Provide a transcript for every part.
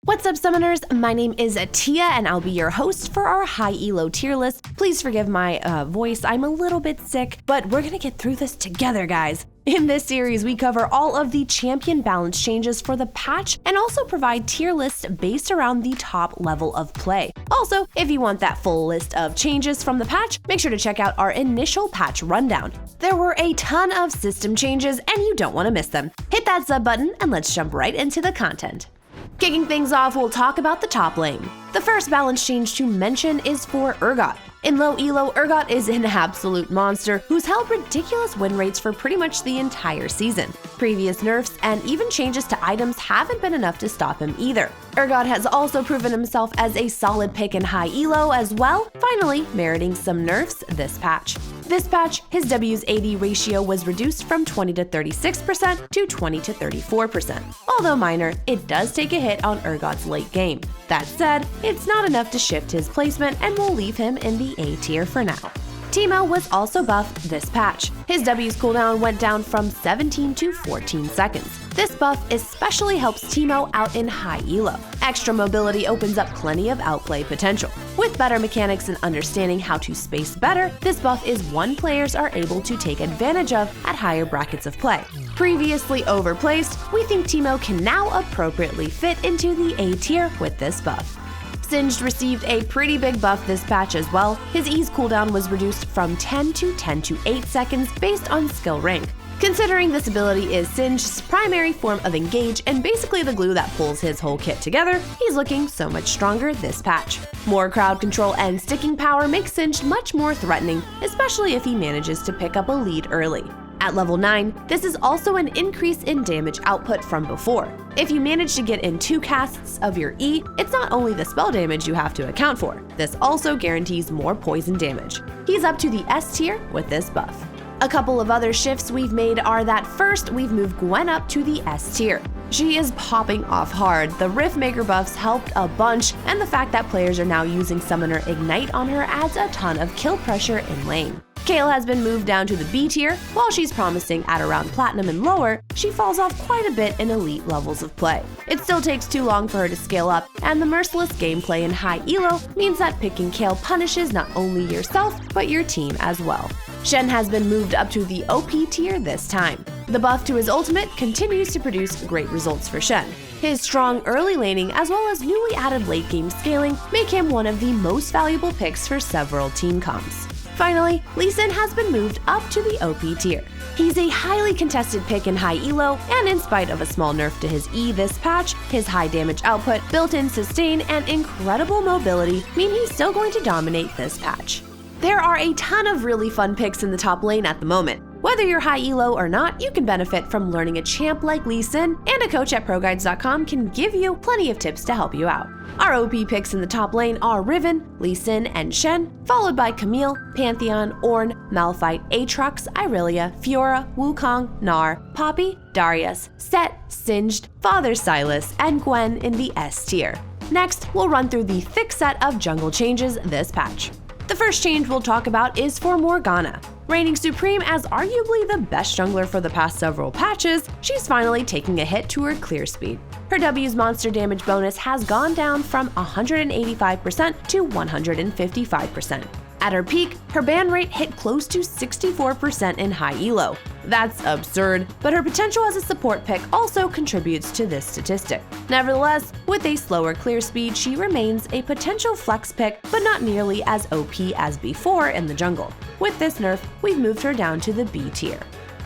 What's up, Summoners? My name is Tia, and I'll be your host for our high ELO tier list. Please forgive my voice, I'm a little bit sick, but we're gonna get through this together, guys. In this series, we cover all of the champion balance changes for the patch and also provide tier lists based around the top level of play. Also, if you want that full list of changes from the patch, make sure to check out our initial patch rundown. There were a ton of system changes, and you don't want to miss them. Hit that sub button, and let's jump right into the content. Kicking things off, we'll talk about the top lane. The first balance change to mention is for Urgot. In low elo, Urgot is an absolute monster who's held ridiculous win rates for pretty much the entire season. Previous nerfs and even changes to items haven't been enough to stop him either. Urgot has also proven himself as a solid pick in high elo as well, finally meriting some nerfs this patch. This patch, his W's AD ratio was reduced from 20 to 36% to 20 to 34%. Although minor, it does take a hit on Urgot's late game. That said, it's not enough to shift his placement, and we'll leave him in the A tier for now. Teemo was also buffed this patch. His W's cooldown went down from 17 to 14 seconds. This buff especially helps Teemo out in high elo. Extra mobility opens up plenty of outplay potential. With better mechanics and understanding how to space better, this buff is one players are able to take advantage of at higher brackets of play. Previously overplaced, we think Teemo can now appropriately fit into the A tier with this buff. Singed received a pretty big buff this patch as well. His E's cooldown was reduced from 10 to 8 seconds based on skill rank. Considering this ability is Singed's primary form of engage and basically the glue that pulls his whole kit together, he's looking so much stronger this patch. More crowd control and sticking power makes Singed much more threatening, especially if he manages to pick up a lead early. At level 9, this is also an increase in damage output from before. If you manage to get in 2 casts of your E, it's not only the spell damage you have to account for, this also guarantees more poison damage. He's up to the S tier with this buff. A couple of other shifts we've made are that first, we've moved Gwen up to the S tier. She is popping off hard, the Riftmaker buffs helped a bunch, and the fact that players are now using Summoner Ignite on her adds a ton of kill pressure in lane. Kayle has been moved down to the B tier. While she's promising at around Platinum and lower, she falls off quite a bit in elite levels of play. It still takes too long for her to scale up, and the merciless gameplay in high elo means that picking Kayle punishes not only yourself, but your team as well. Shen has been moved up to the OP tier this time. The buff to his ultimate continues to produce great results for Shen. His strong early laning as well as newly added late game scaling make him one of the most valuable picks for several team comps. Finally, Lee Sin has been moved up to the OP tier. He's a highly contested pick in high elo, and in spite of a small nerf to his E this patch, his high damage output, built-in sustain, and incredible mobility mean he's still going to dominate this patch. There are a ton of really fun picks in the top lane at the moment. Whether you're high elo or not, you can benefit from learning a champ like Lee Sin, and a coach at ProGuides.com can give you plenty of tips to help you out. Our OP picks in the top lane are Riven, Lee Sin, and Shen, followed by Camille, Pantheon, Ornn, Malphite, Aatrox, Irelia, Fiora, Wukong, Gnar, Poppy, Darius, Set, Singed, Father Silas, and Gwen in the S tier. Next, we'll run through the thick set of jungle changes this patch. The first change we'll talk about is for Morgana. Reigning supreme as arguably the best jungler for the past several patches, she's finally taking a hit to her clear speed. Her W's monster damage bonus has gone down from 185% to 155%. At her peak, her ban rate hit close to 64% in high elo. That's absurd, but her potential as a support pick also contributes to this statistic. Nevertheless, with a slower clear speed, she remains a potential flex pick, but not nearly as OP as before in the jungle. With this nerf, we've moved her down to the B tier.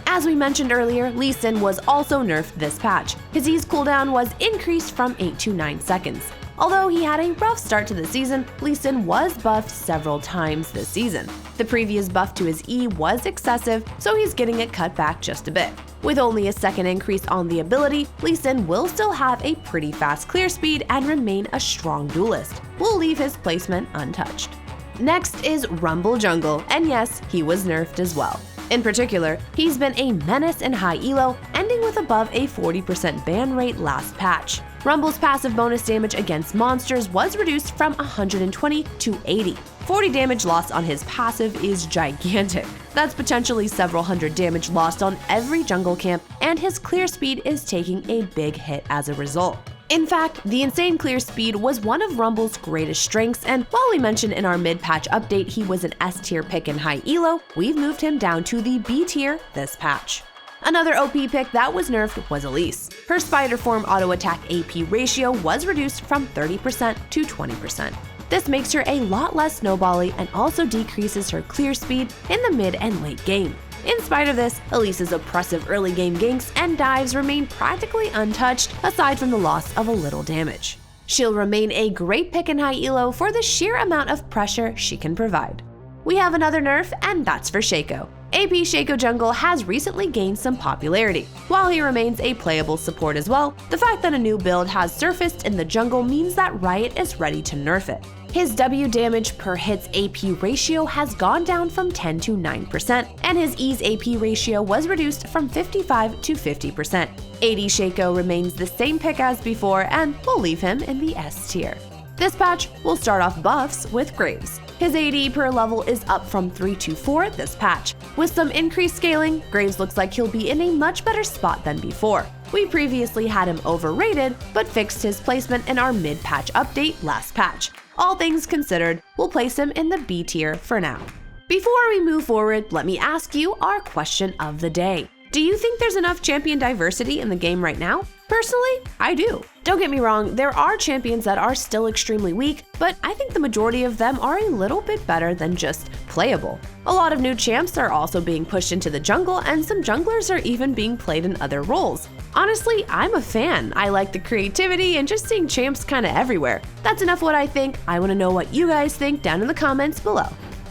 As we mentioned earlier, Lee Sin was also nerfed this patch. His E's cooldown was increased from 8 to 9 seconds. Although he had a rough start to the season, Lee Sin was buffed several times this season. The previous buff to his E was excessive, so he's getting it cut back just a bit. With only a second increase on the ability, Lee Sin will still have a pretty fast clear speed and remain a strong duelist. We'll leave his placement untouched. Next is Rumble Jungle, and yes, he was nerfed as well. In particular, he's been a menace in high elo, ending with above a 40% ban rate last patch. Rumble's passive bonus damage against monsters was reduced from 120 to 80. 40 damage lost on his passive is gigantic. That's potentially several hundred damage lost on every jungle camp, and his clear speed is taking a big hit as a result. In fact, the insane clear speed was one of Rumble's greatest strengths, and while we mentioned in our mid-patch update he was an S tier pick in high elo, we've moved him down to the B tier this patch. Another OP pick that was nerfed was Elise. Her spider form auto attack AP ratio was reduced from 30% to 20%. This makes her a lot less snowbally and also decreases her clear speed in the mid and late game. In spite of this, Elise's oppressive early game ganks and dives remain practically untouched aside from the loss of a little damage. She'll remain a great pick in high elo for the sheer amount of pressure she can provide. We have another nerf, and that's for Shaco. AP Shaco Jungle has recently gained some popularity. While he remains a playable support as well, the fact that a new build has surfaced in the jungle means that Riot is ready to nerf it. His W damage per hits AP ratio has gone down from 10 to 9%, and his E's AP ratio was reduced from 55 to 50%. AD Shaco remains the same pick as before, and we'll leave him in the S tier. This patch will start off buffs with Graves. His AD per level is up from 3 to 4 this patch. With some increased scaling, Graves looks like he'll be in a much better spot than before. We previously had him overrated, but fixed his placement in our mid-patch update last patch. All things considered, we'll place him in the B tier for now. Before we move forward, let me ask you our question of the day. Do you think there's enough champion diversity in the game right now? Personally, I do. Don't get me wrong, there are champions that are still extremely weak, but I think the majority of them are a little bit better than just playable. A lot of new champs are also being pushed into the jungle, and some junglers are even being played in other roles. Honestly, I'm a fan. I like the creativity and just seeing champs kinda everywhere. That's enough what I think. I wanna know what you guys think down in the comments below.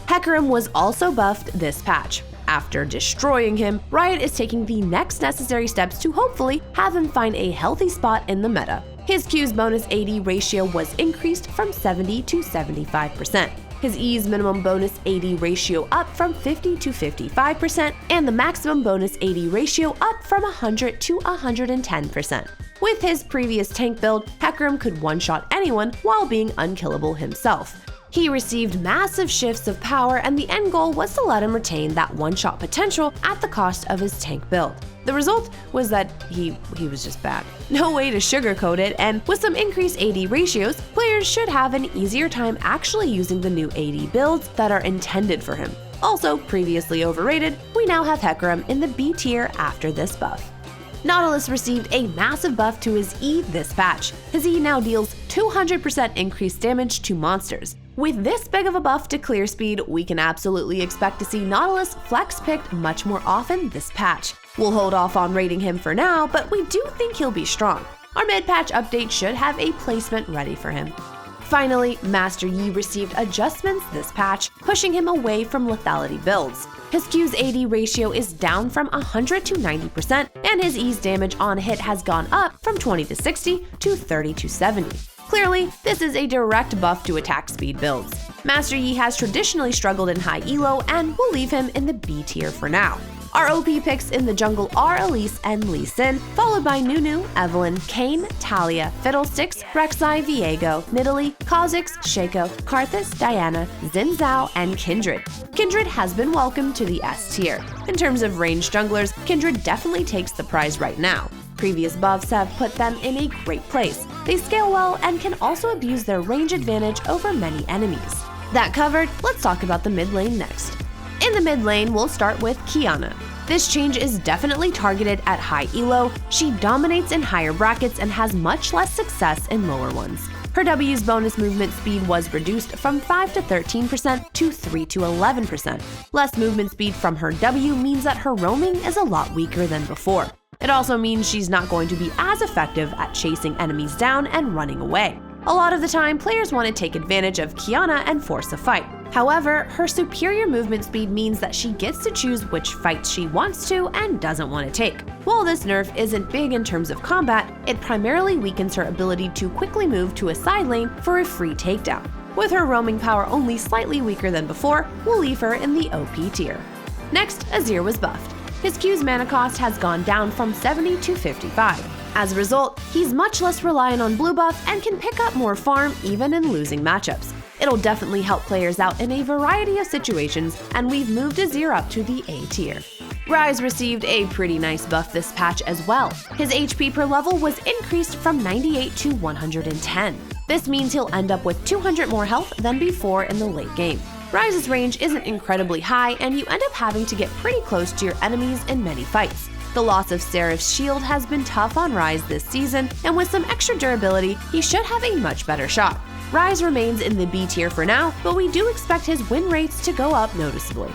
Hecarim was also buffed this patch. After destroying him, Riot is taking the next necessary steps to hopefully have him find a healthy spot in the meta. His Q's bonus AD ratio was increased from 70 to 75%. His E's minimum bonus AD ratio up from 50 to 55%, and the maximum bonus AD ratio up from 100 to 110%. With his previous tank build, Hecarim could one-shot anyone while being unkillable himself. He received massive shifts of power, and the end goal was to let him retain that one-shot potential at the cost of his tank build. The result was that he was just bad. No way to sugarcoat it, and with some increased AD ratios, players should have an easier time actually using the new AD builds that are intended for him. Also previously overrated, we now have Hecarim in the B tier after this buff. Nautilus received a massive buff to his E this patch. His E now deals 200% increased damage to monsters. With this big of a buff to clear speed, we can absolutely expect to see Nautilus flex picked much more often this patch. We'll hold off on rating him for now, but we do think he'll be strong. Our mid-patch update should have a placement ready for him. Finally, Master Yi received adjustments this patch, pushing him away from lethality builds. His Q's AD ratio is down from 100 to 90%, and his E's damage on hit has gone up from 20 to 60 to 30 to 70. Clearly, this is a direct buff to attack speed builds. Master Yi has traditionally struggled in high elo, and we'll leave him in the B tier for now. Our OP picks in the jungle are Elise and Lee Sin, followed by Nunu, Evelynn, Kayn, Talia, Fiddlesticks, Rek'Sai, Viego, Nidalee, Kha'Zix, Shaco, Karthus, Diana, Xin Zhao, and Kindred. Kindred has been welcomed to the S tier. In terms of ranged junglers, Kindred definitely takes the prize right now. Previous buffs have put them in a great place. They scale well and can also abuse their range advantage over many enemies. That covered, let's talk about the mid lane next. In the mid lane, we'll start with Qiyana. This change is definitely targeted at high elo. She dominates in higher brackets and has much less success in lower ones. Her W's bonus movement speed was reduced from 5 to 13% to 3 to 11%. Less movement speed from her W means that her roaming is a lot weaker than before. It also means she's not going to be as effective at chasing enemies down and running away. A lot of the time, players want to take advantage of Qiyana and force a fight. However, her superior movement speed means that she gets to choose which fights she wants to and doesn't want to take. While this nerf isn't big in terms of combat, it primarily weakens her ability to quickly move to a side lane for a free takedown. With her roaming power only slightly weaker than before, we'll leave her in the OP tier. Next, Azir was buffed. His Q's mana cost has gone down from 70 to 55. As a result, he's much less reliant on blue buff and can pick up more farm even in losing matchups. It'll definitely help players out in a variety of situations, and we've moved Azir up to the A tier. Rise received a pretty nice buff this patch as well. His HP per level was increased from 98 to 110. This means he'll end up with 200 more health than before in the late game. Rise's range isn't incredibly high, and you end up having to get pretty close to your enemies in many fights. The loss of Seraph's shield has been tough on Rise this season, and with some extra durability, he should have a much better shot. Rise remains in the B tier for now, but we do expect his win rates to go up noticeably.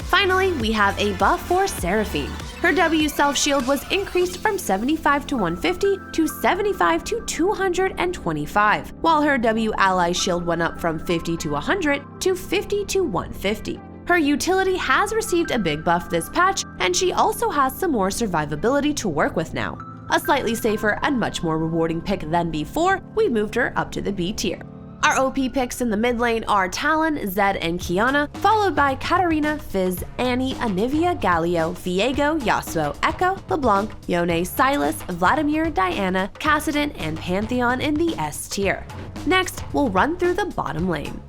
Finally, we have a buff for Seraphine. Her W self-shield was increased from 75 to 150 to 75 to 225, while her W ally shield went up from 50 to 100 to 50 to 150. Her utility has received a big buff this patch, and she also has some more survivability to work with now. A slightly safer and much more rewarding pick than before, we moved her up to the B tier. Our OP picks in the mid lane are Talon, Zed, and Kiana, followed by Katarina, Fizz, Annie, Anivia, Galio, Viego, Yasuo, Echo, LeBlanc, Yone, Silas, Vladimir, Diana, Kassadin, and Pantheon in the S tier. Next, we'll run through the bottom lane.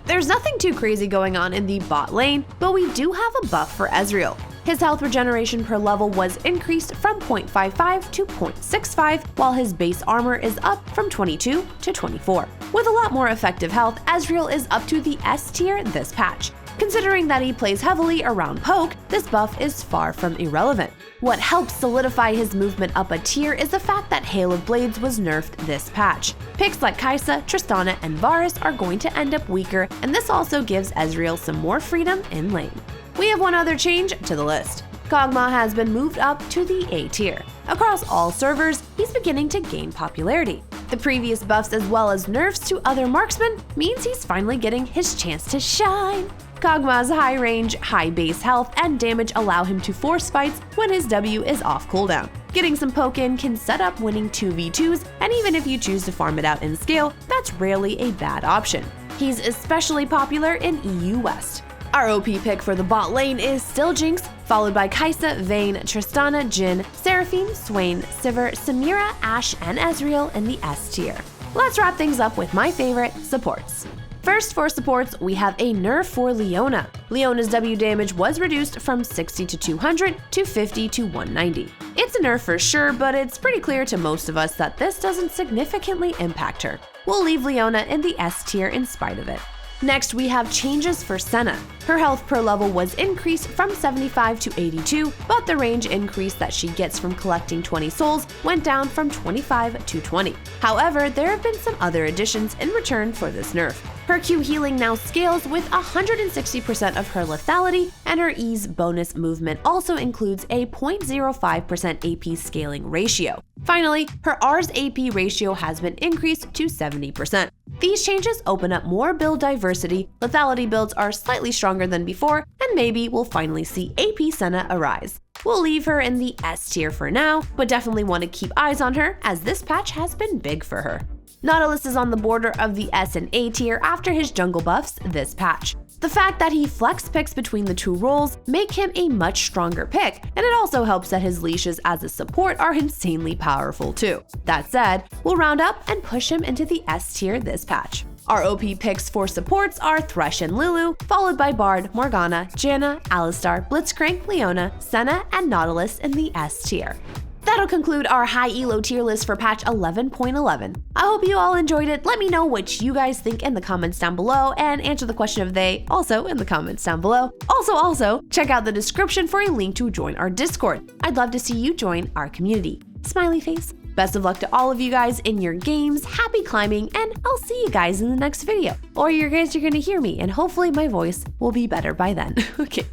There's nothing too crazy going on in the bot lane, but we do have a buff for Ezreal. His health regeneration per level was increased from 0.55 to 0.65, while his base armor is up from 22 to 24. With a lot more effective health, Ezreal is up to the S tier this patch. Considering that he plays heavily around poke, this buff is far from irrelevant. What helps solidify his movement up a tier is the fact that Hail of Blades was nerfed this patch. Picks like Kai'Sa, Tristana, and Varus are going to end up weaker, and this also gives Ezreal some more freedom in lane. We have one other change to the list. Kog'Maw has been moved up to the A tier. Across all servers, he's beginning to gain popularity. The previous buffs as well as nerfs to other marksmen means he's finally getting his chance to shine. Kog'Maw's high range, high base health, and damage allow him to force fights when his W is off cooldown. Getting some poke in can set up winning 2v2s, and even if you choose to farm it out in scale, that's rarely a bad option. He's especially popular in EU West. Our OP pick for the bot lane is still Jinx, followed by Kai'Sa, Vayne, Tristana, Jhin, Seraphine, Swain, Sivir, Samira, Ashe, and Ezreal in the S tier. Let's wrap things up with my favorite supports. First, for supports, we have a nerf for Leona. Leona's W damage was reduced from 60 to 200 to 50 to 190. It's a nerf for sure, but it's pretty clear to most of us that this doesn't significantly impact her. We'll leave Leona in the S tier in spite of it. Next, we have changes for Senna. Her health per level was increased from 75 to 82, but the range increase that she gets from collecting 20 souls went down from 25 to 20. However, there have been some other additions in return for this nerf. Her Q healing now scales with 160% of her lethality, and her ease bonus movement also includes a 0.05% AP scaling ratio. Finally, her R's AP ratio has been increased to 70%. These changes open up more build diversity, lethality builds are slightly stronger than before, and maybe we'll finally see AP Senna arise. We'll leave her in the S tier for now, but definitely want to keep eyes on her as this patch has been big for her. Nautilus is on the border of the S and A tier after his jungle buffs this patch. The fact that he flex picks between the two roles make him a much stronger pick, and it also helps that his leashes as a support are insanely powerful too. That said, we'll round up and push him into the S tier this patch. Our OP picks for supports are Thresh and Lulu, followed by Bard, Morgana, Janna, Alistar, Blitzcrank, Leona, Senna, and Nautilus in the S tier. That'll conclude our high ELO tier list for patch 11.11. I hope you all enjoyed it. Let me know what you guys think in the comments down below, and answer the question of the day also in the comments down below. Also, check out the description for a link to join our Discord. I'd love to see you join our community. Smiley face. Best of luck to all of you guys in your games, happy climbing, and I'll see you guys in the next video. Or you guys are gonna hear me, and hopefully my voice will be better by then. Okay.